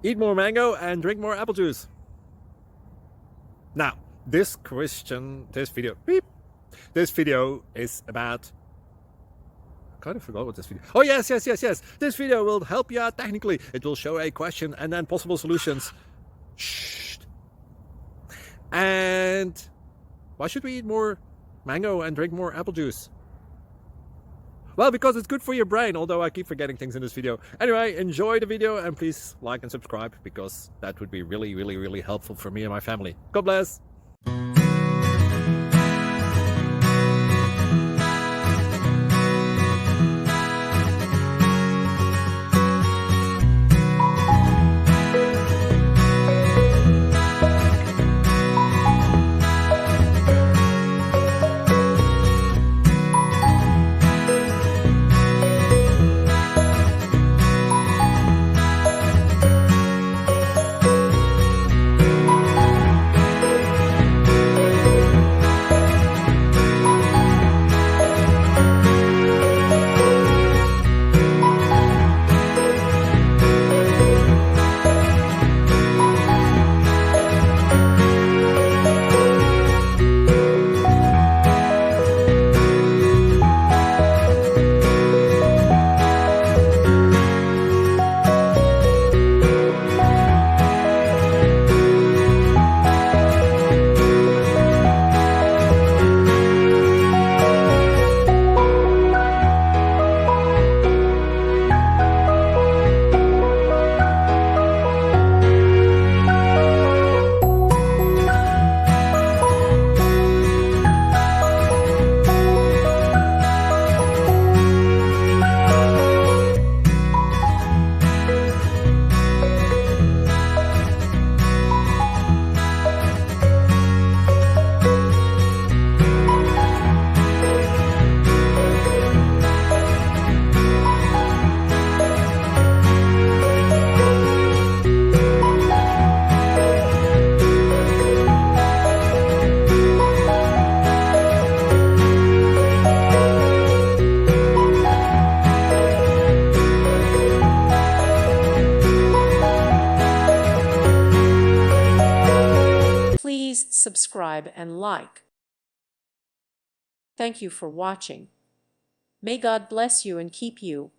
Eat more mango and drink more apple juice. Now, this video is about... I kind of forgot what this video... Oh, yes. This video will help you out technically. It will show a question and then possible solutions. Shh. And why should we eat more mango and drink more apple juice? Well, because it's good for your brain, although I keep forgetting things in this video. Anyway, enjoy the video and please like and subscribe, because that would be really helpful for me and my family. God bless! Please subscribe and like. Thank you for watching. May God bless you and keep you.